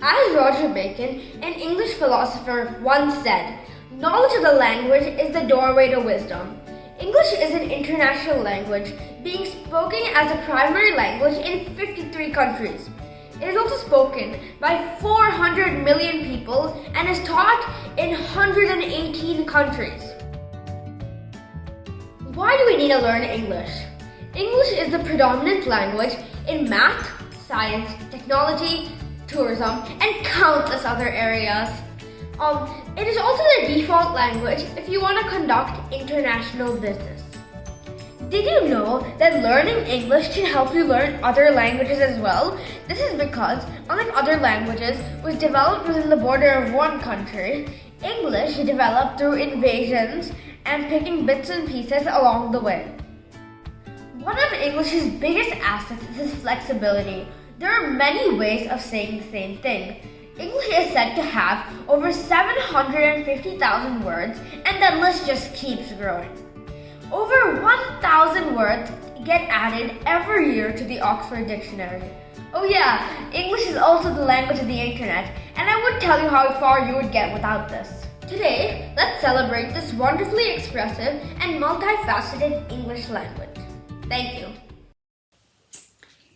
As Roger Bacon, an English philosopher, once said, knowledge of the language is the doorway to wisdom. English is an international language, being spoken as a primary language in 53 countries. It is also spoken by 400 million people and is taught in 118 countries. Why do we need to learn English? English is the predominant language in math, science, technology, tourism, and countless other areas. It is also the default language if you want to conduct international business. Did you know that learning English can help you learn other languages as well? This is because, unlike other languages which developed within the border of one country, English developed through invasions and picking bits and pieces along the way. One of English's biggest assets is its flexibility. There are many ways of saying the same thing. English is said to have over 750,000 words, and that list just keeps growing. Over 1,000 words get added every year to the Oxford Dictionary. Oh yeah, English is also the language of the internet, and I would tell you how far you would get without this. Today, let's celebrate this wonderfully expressive and multifaceted English language. Thank you.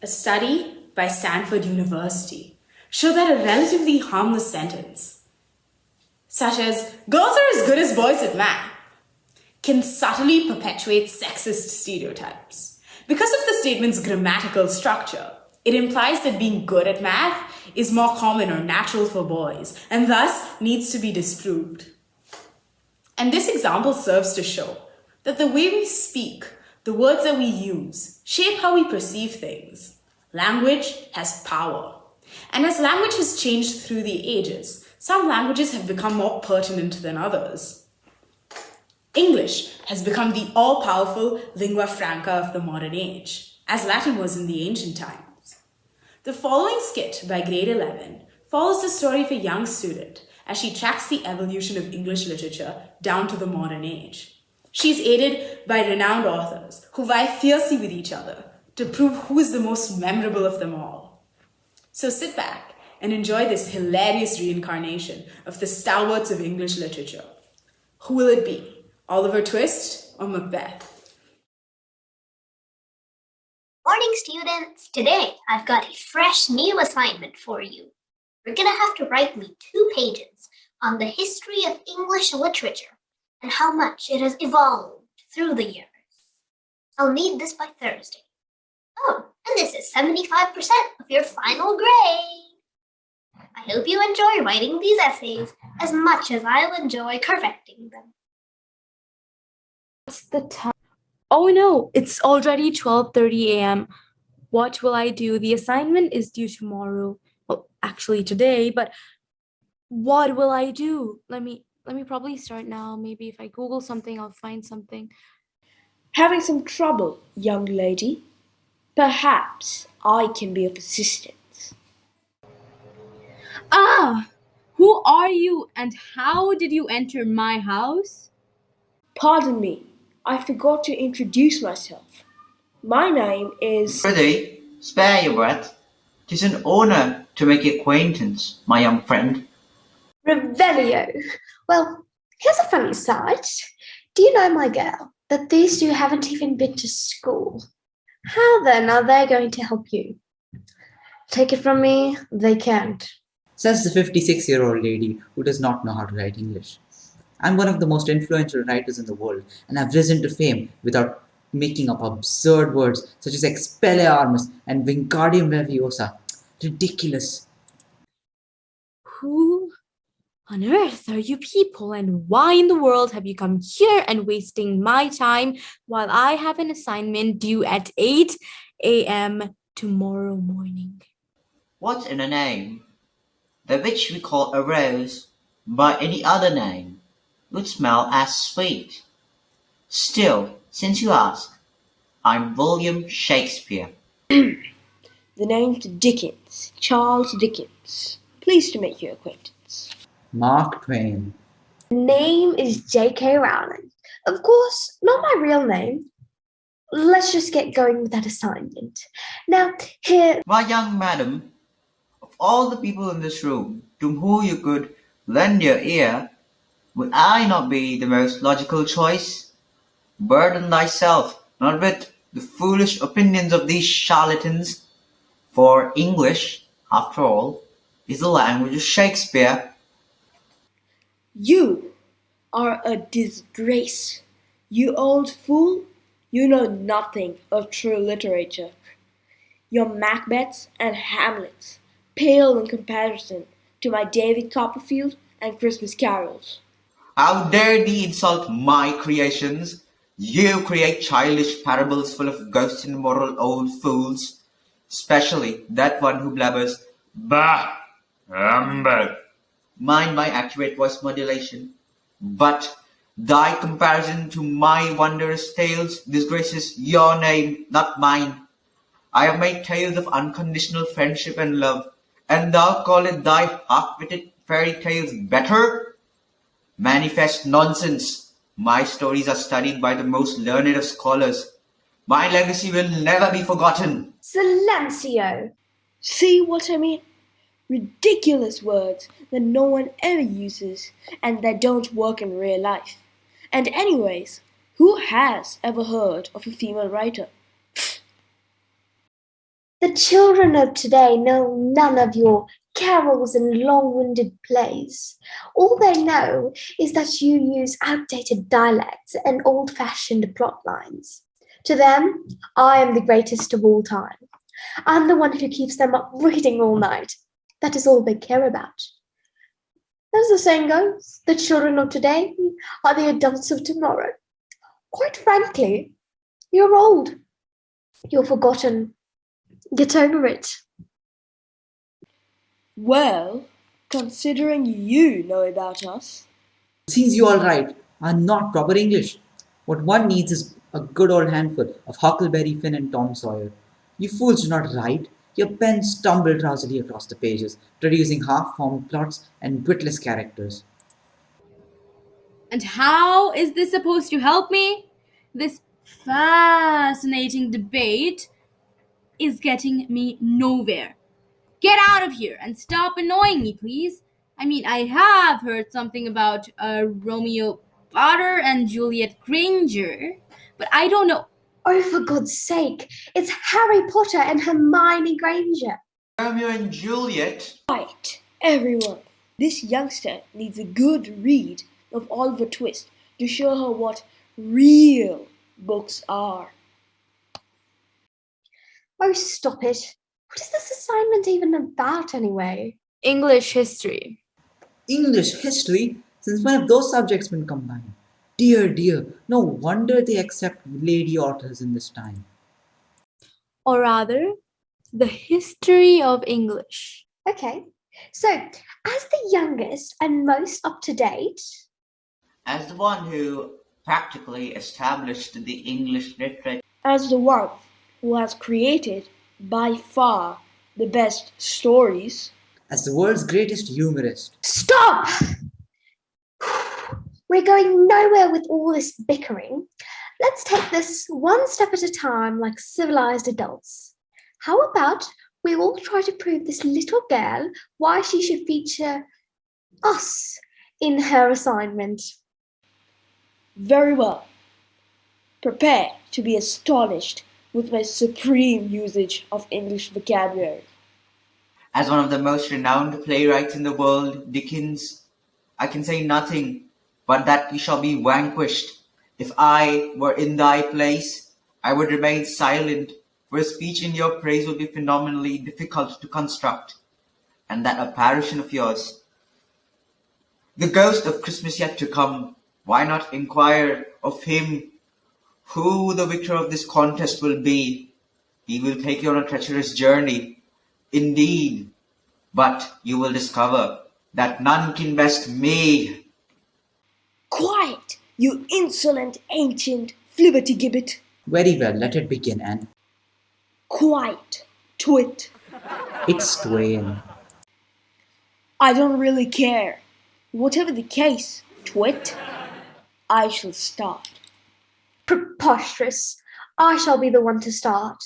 A study by Stanford University showed that a relatively harmless sentence, such as, girls are as good as boys at math, can subtly perpetuate sexist stereotypes. Because of the statement's grammatical structure, it implies that being good at math is more common or natural for boys, and thus needs to be disproved. And this example serves to show that the way we speak, the words that we use, shape how we perceive things. Language has power. And as language has changed through the ages, some languages have become more pertinent than others. English has become the all-powerful lingua franca of the modern age, as Latin was in the ancient times. The following skit by grade 11 follows the story of a young student as she tracks the evolution of English literature down to the modern age. She's aided by renowned authors who vie fiercely with each other to prove who is the most memorable of them all. So sit back and enjoy this hilarious reincarnation of the stalwarts of English literature. Who will it be? Oliver Twist or Macbeth? Morning, students! Today, I've got a fresh new assignment for you. You're gonna have to write me 2 pages on the history of English literature and how much it has evolved through the years. I'll need this by Thursday. Oh, and this is 75% of your final grade. I hope you enjoy writing these essays as much as I'll enjoy correcting them. What's the time? Oh no, it's already 12:30 a.m. What will I do? The assignment is due tomorrow. Well, actually today, but what will I do? Let me probably start now. Maybe if I Google something, I'll find something. Having some trouble, young lady? Perhaps I can be of assistance. Ah, who are you and how did you enter my house? Pardon me, I forgot to introduce myself. My name is... Prithee, spare your breath. 'Tis an honour to make your acquaintance, my young friend. Revelio. Well, here's a funny sight. Do you know, my girl, that these 2 haven't even been to school? How then are they going to help you? Take it from me, they can't. Says the 56-year-old lady who does not know how to write English. I'm one of the most influential writers in the world, and I've risen to fame without making up absurd words such as Expelliarmus and Wingardium Leviosa. Ridiculous. Who on earth are you people, and why in the world have you come here and wasting my time while I have an assignment due at 8 a.m. tomorrow morning? What's in a name? The which we call a rose, by any other name, would smell as sweet. Still, since you ask, I'm William Shakespeare. The name's Dickens, Charles Dickens. Pleased to make your acquaintance. Mark Twain. Name is J.K. Rowling. Of course, not my real name. Let's just get going with that assignment. Now, here... Why, young madam, of all the people in this room to whom you could lend your ear, would I not be the most logical choice? Burden thyself not with the foolish opinions of these charlatans, for English, after all, is the language of Shakespeare. You are a disgrace. You old fool, you know nothing of true literature. Your Macbeths and Hamlets pale in comparison to my David Copperfield and Christmas carols. How dare thee insult my creations? You create childish parables full of ghosts and immoral old fools, especially that one who blabbers, Bah! Humbug! Mind my accurate voice modulation. But thy comparison to my wondrous tales disgraces your name, not mine. I have made tales of unconditional friendship and love, and thou call it thy half-witted fairy tales better? Manifest nonsense. My stories are studied by the most learned of scholars. My legacy will never be forgotten. Silencio! See what I mean? Ridiculous words that no one ever uses and that don't work in real life. And anyways, who has ever heard of a female writer? The children of today know none of your carols and long-winded plays. All they know is that you use outdated dialects and old-fashioned plot lines. To them, I am the greatest of all time. I'm the one who keeps them up reading all night. That is all they care about. As the saying goes, the children of today are the adults of tomorrow. Quite frankly, you're old. You're forgotten. Get over it. Well, considering you know about us. Seems you all right are not proper English. What one needs is a good old handful of Huckleberry Finn and Tom Sawyer. You fools do not write. Your pens tumble drowsily across the pages, producing half-formed plots and witless characters. And how is this supposed to help me? This fascinating debate is getting me nowhere. Get out of here and stop annoying me, please. I mean, I have heard something about Romeo Potter and Juliet Granger, but I don't know. Oh, for God's sake, it's Harry Potter and Hermione Granger. Romeo and Juliet? Right, everyone. This youngster needs a good read of Oliver Twist to show her what real books are. Oh, stop it. What is this assignment even about anyway? English history. English history? Since when have those subjects been combined? Dear, dear, no wonder they accept lady authors in this time. Or rather, the history of English. Okay, so as the youngest and most up to date, As the one who practically established the English literature, As the one who has created, by far, the best stories, As the world's greatest humorist, stop! We're going nowhere with all this bickering. Let's take this one step at a time like civilized adults. How about we all try to prove this little girl why she should feature us in her assignment? very well. Prepare to be astonished with my supreme usage of English vocabulary. as one of the most renowned playwrights in the world, Dickens, I can say nothing but that we shall be vanquished. If I were in thy place, I would remain silent, for a speech in your praise would be phenomenally difficult to construct, and that apparition of yours, the ghost of Christmas yet to come, why not inquire of him who the victor of this contest will be? He will take you on a treacherous journey, indeed, but you will discover that none can best me. Quiet, you insolent ancient flibbertigibbet. very well, let it begin, and Quiet, twit. it's Twain. I don't really care. Whatever the case, twit, I shall start. Preposterous. I shall be the one to start.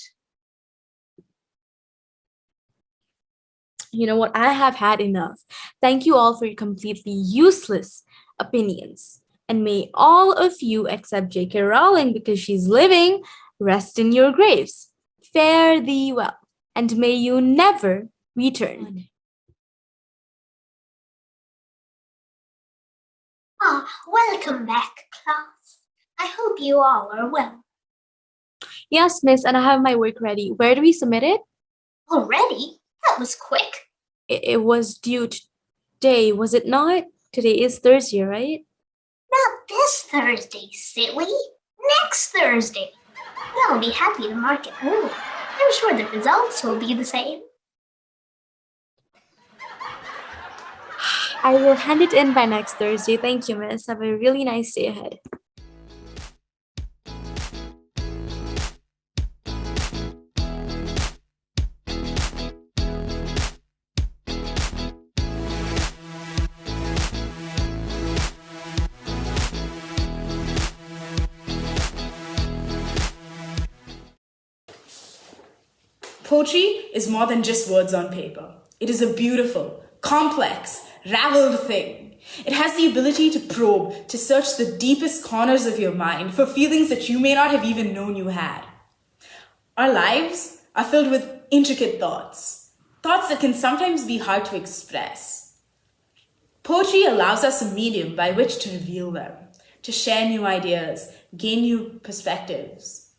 You know what? I have had enough. Thank you all for your completely useless opinions. And may all of you, except J.K. Rowling because she's living, rest in your graves. Fare thee well, and may you never return. Welcome back, class. I hope you all are well. Yes, miss, and I have my work ready. Where do we submit it? Already? That was quick. It was due today, was it not? Today is Thursday, right? Not this Thursday, silly. Next Thursday. I'll be happy to mark it early. I'm sure the results will be the same. I will hand it in by next Thursday. Thank you, miss. Have a really nice day ahead. Poetry is more than just words on paper. It is a beautiful, complex, raveled thing. It has the ability to probe, to search the deepest corners of your mind for feelings that you may not have even known you had. Our lives are filled with intricate thoughts that can sometimes be hard to express. Poetry allows us a medium by which to reveal them, to share new ideas, gain new perspectives,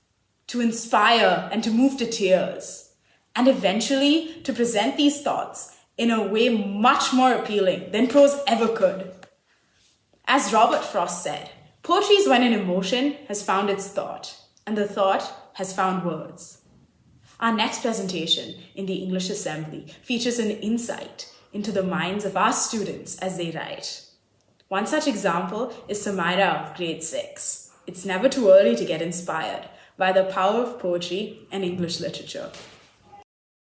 to inspire and to move to tears, and eventually to present these thoughts in a way much more appealing than prose ever could. As Robert Frost said, poetry is when an emotion has found its thought, and the thought has found words. Our next presentation in the English Assembly features an insight into the minds of our students as they write. One such example is Samira of grade 6. It's never too early to get inspired by the power of poetry and English literature.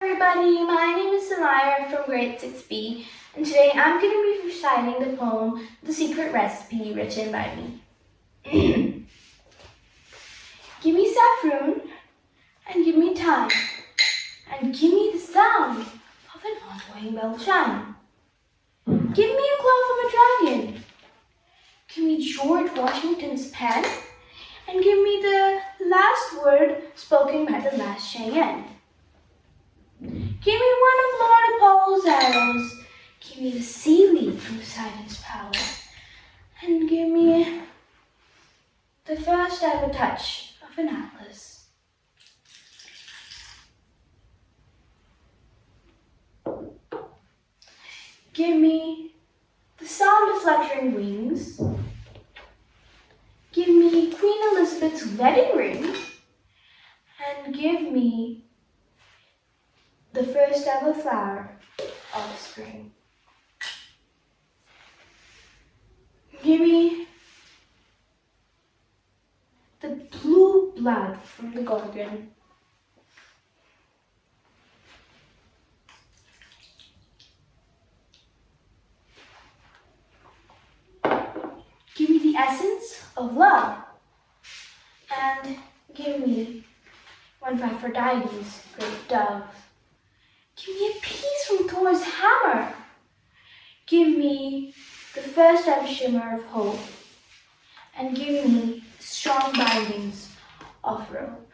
Everybody, my name is Samira from grade 6B, and today I'm going to be reciting the poem The Secret Recipe written by me. Give me saffron, and give me thyme, and give me the sound of an ongoing bell chime. Give me a claw from a dragon, give me George Washington's pen, and give me the last word spoken by the last Cheyenne. Give me one of Lord Apollo's arrows, give me the seaweed from Poseidon's power, and give me the first ever touch of an atlas. Give me the sound of fluttering wings. Give me Queen Elizabeth's wedding ring, and give me the first ever flower of spring. Give me the blue blood from the Gorgon. Give me the essence of love, and give me one of Aphrodite's great dove. Give me a piece from Thor's hammer. Give me the first ever shimmer of hope, and give me the strong bindings of rope.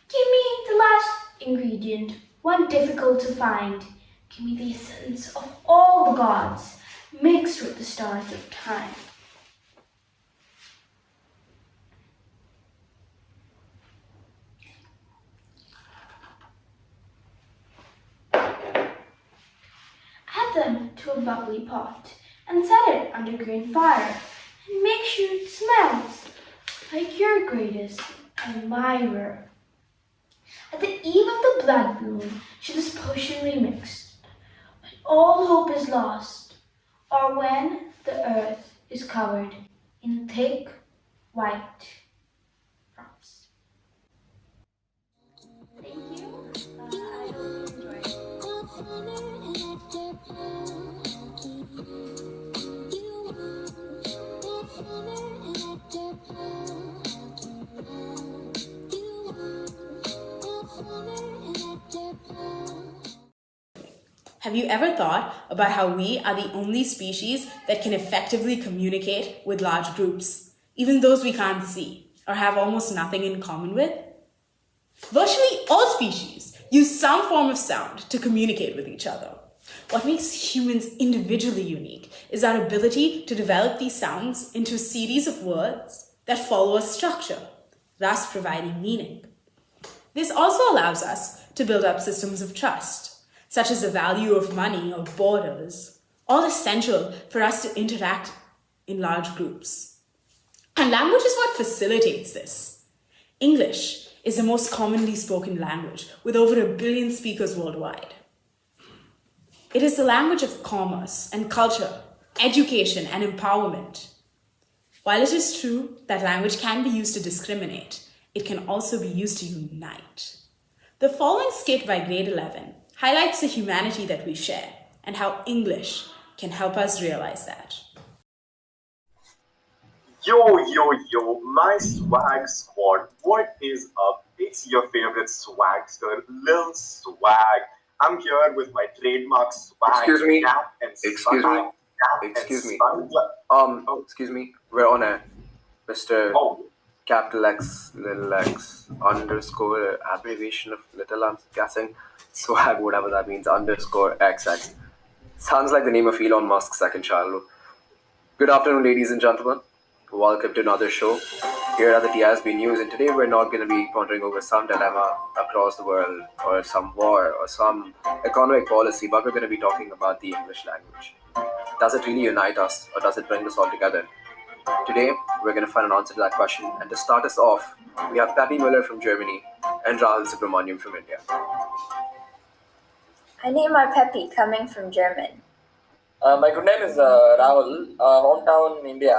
Give me the last ingredient, one difficult to find. Give me the essence of all the gods, mixed with the stars of time. Add them to a bubbly pot and set it under green fire, and make sure it smells like your greatest admirer. At the eve of the blood moon should this potion be mixed, when all hope is lost, or when the earth is covered in thick white frost. Thank you. I hope you enjoyed. Have you ever thought about how we are the only species that can effectively communicate with large groups, even those we can't see or have almost nothing in common with? Virtually all species use some form of sound to communicate with each other. What makes humans individually unique is our ability to develop these sounds into a series of words that follow a structure, thus providing meaning. This also allows us to build up systems of trust, such as the value of money or borders, all essential for us to interact in large groups. And language is what facilitates this. English is the most commonly spoken language, with over 1 billion speakers worldwide. It is the language of commerce and culture, education and empowerment. While it is true that language can be used to discriminate, it can also be used to unite. The following skit by grade 11 highlights the humanity that we share and how English can help us realize that. Yo, yo, yo, my swag squad, what is up? It's your favorite swagster, Lil Swag. I'm here with my trademark swag. Excuse me. Cap and Excuse me. Cap Excuse and me. Spangler. Excuse me. We're on a Mr. Oh, Capital X, little X, underscore, abbreviation of little, I'm guessing. Swag, whatever that means, underscore XX. Sounds like the name of Elon Musk's second child. Good afternoon, ladies and gentlemen. Welcome to another show here at the TISB News, and today we're not going to be pondering over some dilemma across the world or some war or some economic policy, but we're going to be talking about the English language. Does it really unite us, or does it bring us all together? Today, we're going to find an answer to that question, and to start us off, we have Peppy Miller from Germany and Rahul Subramaniam from India. I name are Peppy, coming from German. My good name is Rahul, hometown India.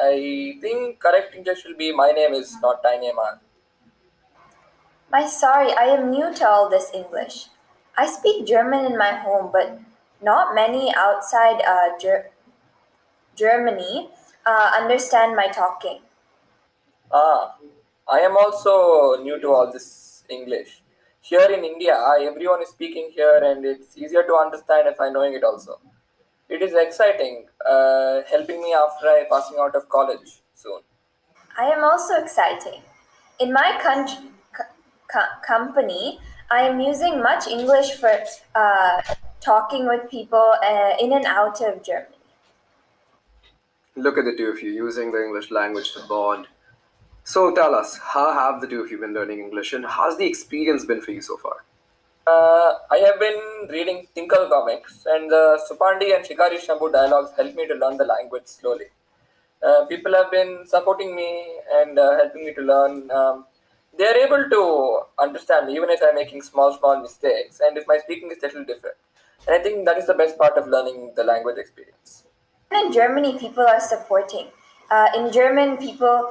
I think correct English will be my name is not Tiny Man. Sorry, I am new to all this English. I speak German in my home, but not many outside Germany understand my talking. I am also new to all this English. Here in India, everyone is speaking here and it's easier to understand if I knowing it also. It is exciting, helping me after I passing out of college soon. I am also exciting. In my company, I am using much English for talking with people in and out of Germany. Look at the two of you using the English language to bond. So tell us, how have the two of you been learning English, and how's the experience been for you so far? I have been reading Tinkle comics, and the Supandi and Shikari Shambhu dialogues help me to learn the language slowly. People have been supporting me and helping me to learn. They are able to understand me even if I'm making small mistakes and if my speaking is a little different. And I think that is the best part of learning the language experience. In Germany, people are supporting. In German, people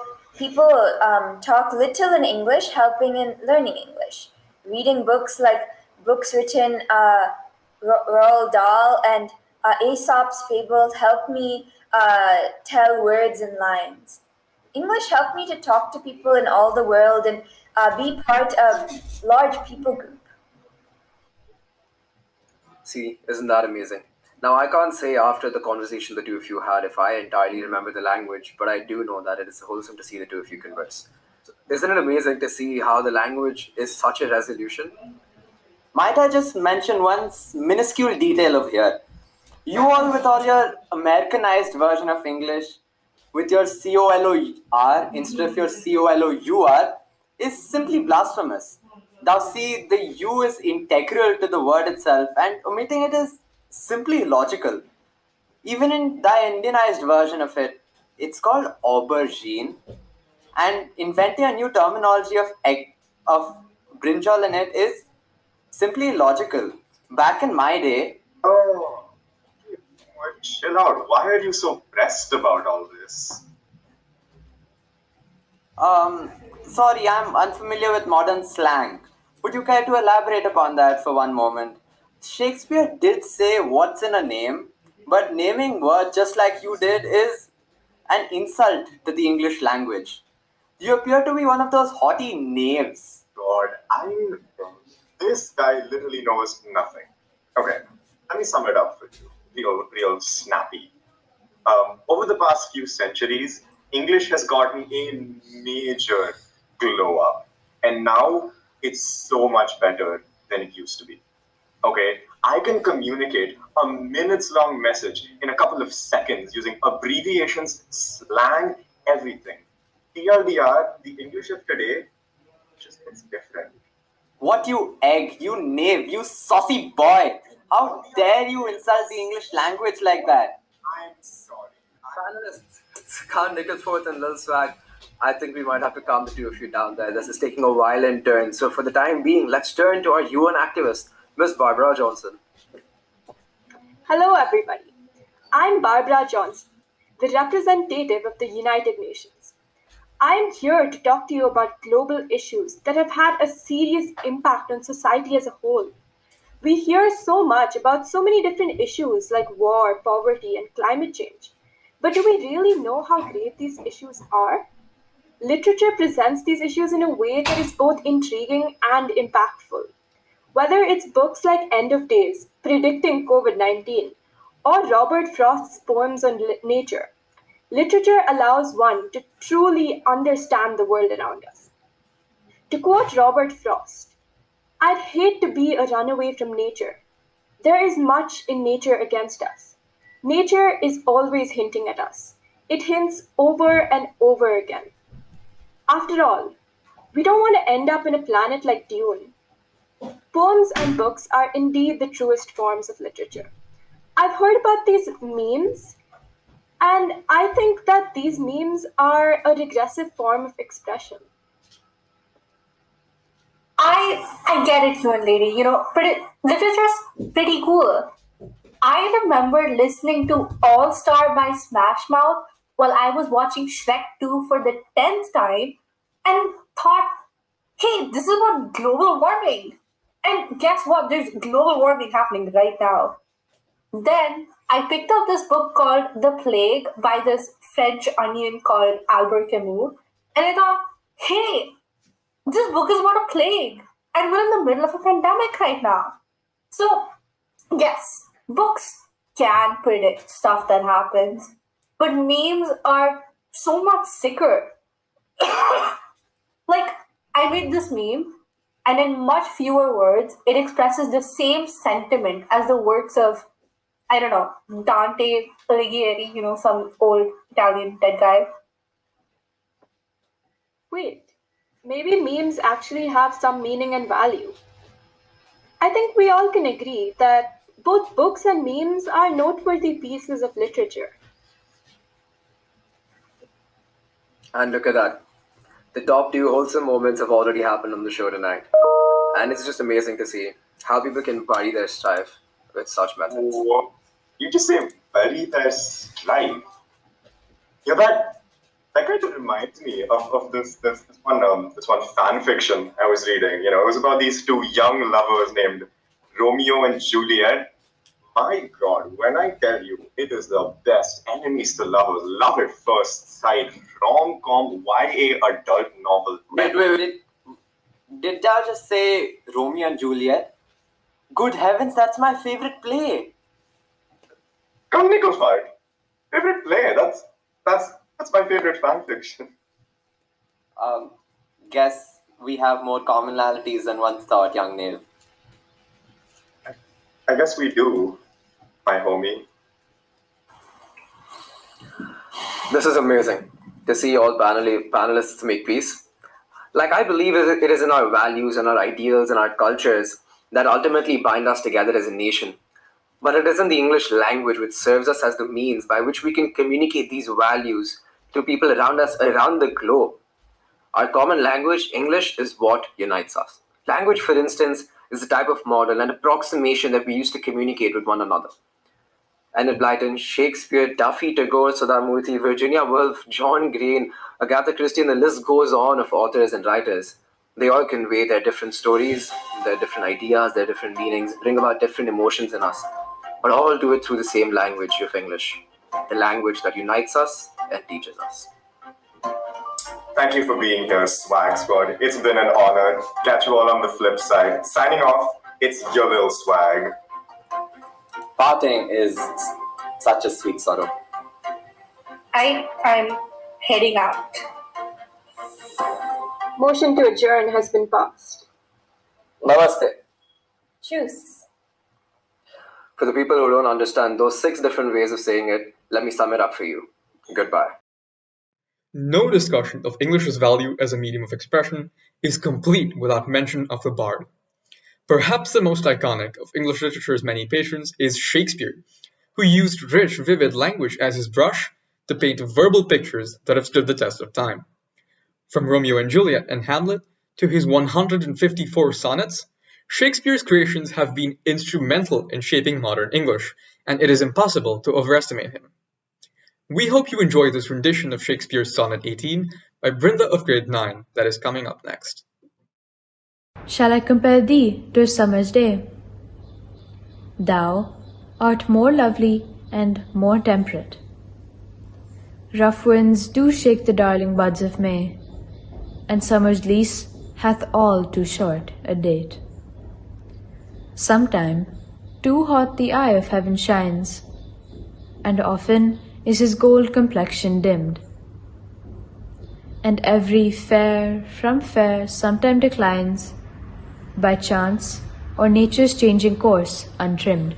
talk little in English, helping in learning English. Reading books like books written Roald Dahl and Aesop's fables help me tell words and lines. English helped me to talk to people in all the world and be part of large people group. See, isn't that amazing? Now, I can't say after the conversation the two of you had if I entirely remember the language, but I do know that it is wholesome to see the two of you converse. So, isn't it amazing to see how the language is such a resolution? Might I just mention one minuscule detail over here? You all, with all your Americanized version of English, with your COLOR instead of your COLOUR, is simply blasphemous. Thou see, the U is integral to the word itself, and omitting it is simply illogical. Even in the Indianized version of it, it's called aubergine, and inventing a new terminology of brinjal in it is simply illogical. Back in my day... Oh, chill out. Why are you so pressed about all this? Sorry, I'm unfamiliar with modern slang. Would you care to elaborate upon that for one moment? Shakespeare did say what's in a name, but naming words just like you did is an insult to the English language. You appear to be one of those haughty knaves. God, this guy literally knows nothing. Okay, Let me sum it up for you, real snappy. Over the past few centuries, English has gotten a major glow up, and now it's so much better than it used to be. Okay, I can communicate a minutes long message in a couple of seconds using abbreviations, slang, everything. TLDR, the English of today just gets different. What, you egg, you knave, you saucy boy! How dare you insult the English language like that? I'm sorry. Panelists, Khan Nicholforth and Lil Swag, I think we might have to calm the two of you down there. This is taking a violent turn. So for the time being, let's turn to our UN activist, Miss Barbara Johnson. Hello, everybody. I'm Barbara Johnson, the representative of the United Nations. I am here to talk to you about global issues that have had a serious impact on society as a whole. We hear so much about so many different issues like war, poverty, and climate change. But do we really know how grave these issues are? Literature presents these issues in a way that is both intriguing and impactful. Whether it's books like End of Days, Predicting COVID-19, or Robert Frost's poems on nature, literature allows one to truly understand the world around us. To quote Robert Frost, "I'd hate to be a runaway from nature. There is much in nature against us. Nature is always hinting at us. It hints over and over again. After all, we don't want to end up in a planet like Dune." Poems and books are indeed the truest forms of literature. I've heard about these memes, and I think that these memes are a regressive form of expression. I get it, you and lady. Literature's pretty cool. I remember listening to All Star by Smash Mouth while I was watching Shrek 2 for the 10th time and thought, hey, this is about global warming. And guess what? There's global warming happening right now. Then I picked up this book called The Plague by this French onion called Albert Camus. And I thought, hey, this book is about a plague. And we're in the middle of a pandemic right now. So, yes, books can predict stuff that happens. But memes are so much sicker. Like, I made this meme, and in much fewer words, it expresses the same sentiment as the works of, I don't know, Dante Alighieri, some old Italian dead guy. Wait, maybe memes actually have some meaning and value. I think we all can agree that both books and memes are noteworthy pieces of literature. And look at that. The top two wholesome moments have already happened on the show tonight. And it's just amazing to see how people can bury their strife with such methods. Oh, you just say bury their strife. Yeah, that kind of reminds me of this one fan fiction I was reading. It was about these two young lovers named Romeo and Juliet. My God, when I tell you, it is the best enemies to lovers, love at first sight, rom-com, YA adult novel. Wait. Did I just say Romeo and Juliet? Good heavens, that's my favorite play. Come Nickelfight. Favorite play, that's my favorite fan fiction. Guess we have more commonalities than one thought, young Neil. I guess we do, my homie. This is amazing to see all panelists make peace. Like, I believe it is in our values and our ideals and our cultures that ultimately bind us together as a nation. But it isn't the English language which serves us as the means by which we can communicate these values to people around us around the globe. Our common language, English, is what unites us. Language, for instance, is a type of model and approximation that we use to communicate with one another. Enid Blyton, Shakespeare, Duffy, Tagore, Sudhamurthy, Virginia Woolf, John Green, Agatha Christie, and the list goes on of authors and writers. They all convey their different stories, their different ideas, their different meanings, bring about different emotions in us, but all do it through the same language of English, the language that unites us and teaches us. Thank you for being here, Swag Squad. It's been an honor. Catch you all on the flip side. Signing off, it's your little swag. Parting is such a sweet sorrow. I'm heading out. Motion to adjourn has been passed. Namaste. Choose. For the people who don't understand those 6 different ways of saying it, let me sum it up for you. Goodbye. No discussion of English's value as a medium of expression is complete without mention of the bard. Perhaps the most iconic of English literature's many patrons is Shakespeare, who used rich, vivid language as his brush to paint verbal pictures that have stood the test of time. From Romeo and Juliet and Hamlet to his 154 sonnets, Shakespeare's creations have been instrumental in shaping modern English, and it is impossible to overestimate him. We hope you enjoy this rendition of Shakespeare's Sonnet 18 by Brinda of grade 9 that is coming up next. Shall I compare thee to a summer's day? Thou art more lovely and more temperate. Rough winds do shake the darling buds of May, and summer's lease hath all too short a date. Sometime too hot the eye of heaven shines, and often is his gold complexion dimmed. And every fair from fair sometime declines, by chance or nature's changing course untrimmed.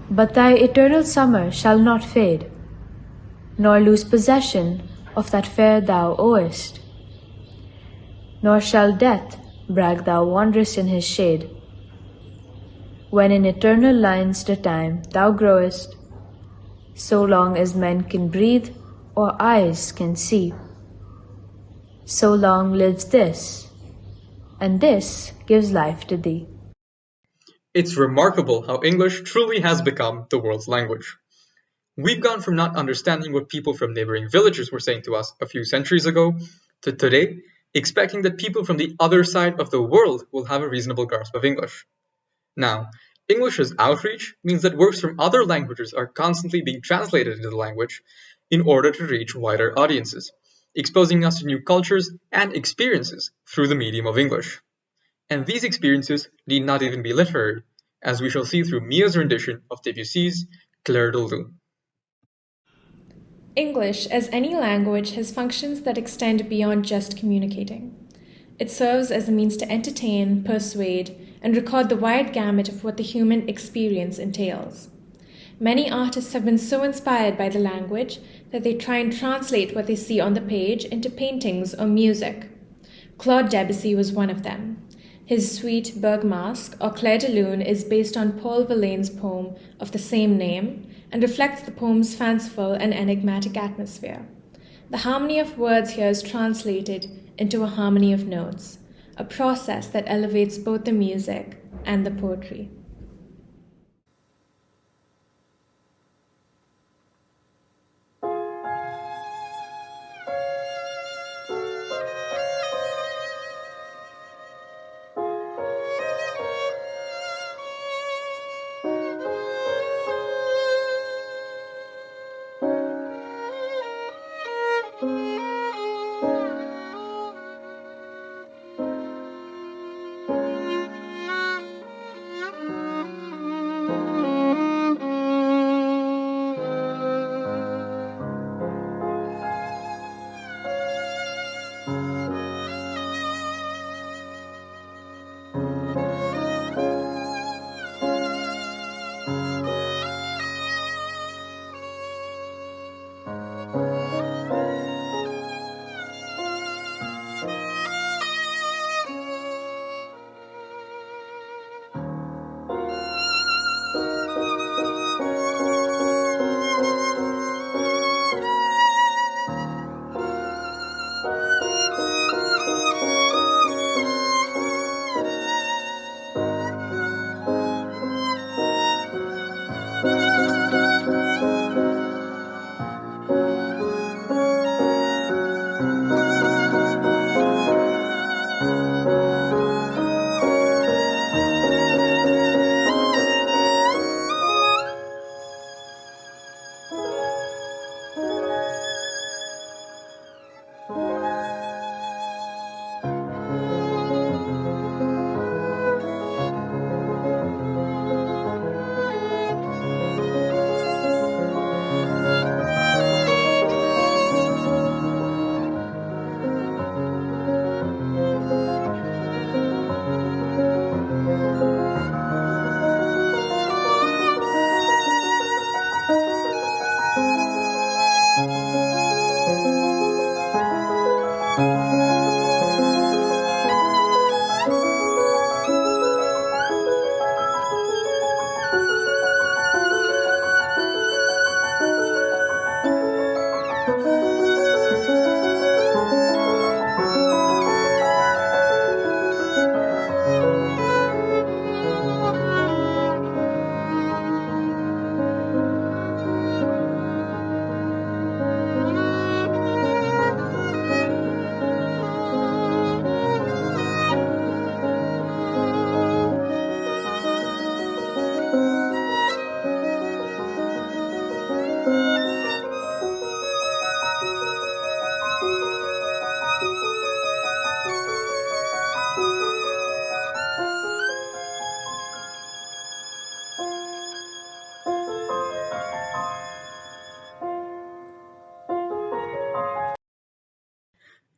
But thy eternal summer shall not fade, nor lose possession of that fair thou owest, nor shall death brag thou wanderest in his shade. When in eternal lines to time thou growest, so long as men can breathe or eyes can see, so long lives this, and this gives life to thee. It's remarkable how English truly has become the world's language. We've gone from not understanding what people from neighboring villages were saying to us a few centuries ago, to today expecting that people from the other side of the world will have a reasonable grasp of English. Now, English's outreach means that works from other languages are constantly being translated into the language in order to reach wider audiences, exposing us to new cultures and experiences through the medium of English. And these experiences need not even be literary, as we shall see through Mia's rendition of Debussy's Clair de Lune. English, as any language, has functions that extend beyond just communicating. It serves as a means to entertain, persuade, and record the wide gamut of what the human experience entails. Many artists have been so inspired by the language that they try and translate what they see on the page into paintings or music. Claude Debussy was one of them. His suite Bergmask, or Clair de Lune, is based on Paul Verlaine's poem of the same name and reflects the poem's fanciful and enigmatic atmosphere. The harmony of words here is translated into a harmony of notes, a process that elevates both the music and the poetry.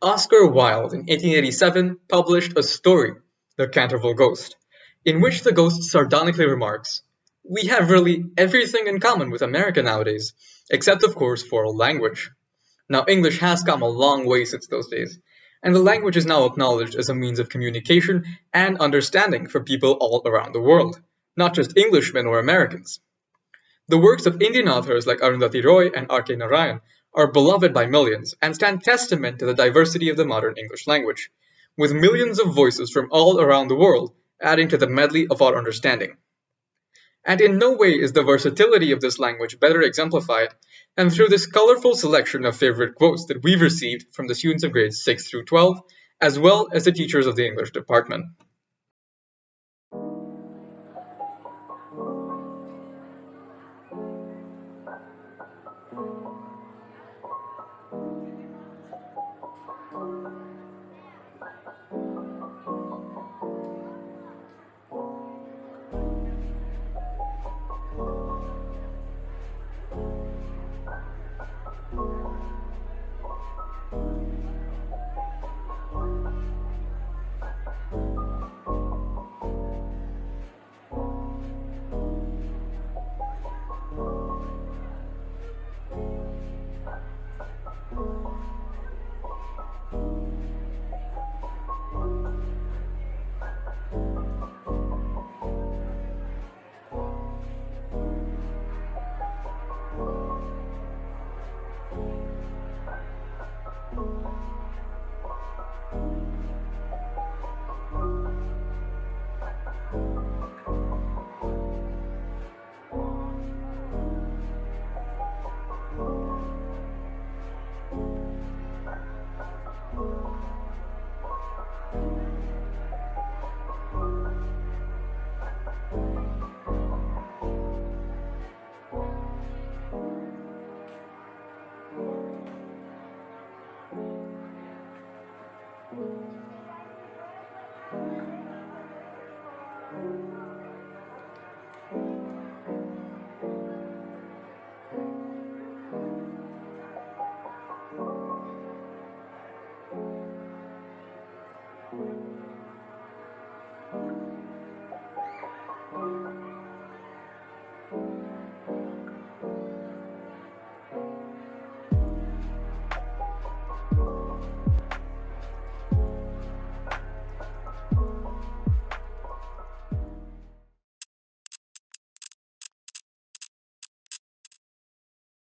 Oscar Wilde in 1887 published a story, The Canterville Ghost, in which the ghost sardonically remarks, "We have really everything in common with America nowadays, except of course for a language." Now English has come a long way since those days, and the language is now acknowledged as a means of communication and understanding for people all around the world, not just Englishmen or Americans. The works of Indian authors like Arundhati Roy and R.K. Narayan are beloved by millions and stand testament to the diversity of the modern English language, with millions of voices from all around the world adding to the medley of our understanding. And in no way is the versatility of this language better exemplified than through this colorful selection of favorite quotes that we've received from the students of grades 6 through 12, as well as the teachers of the English department.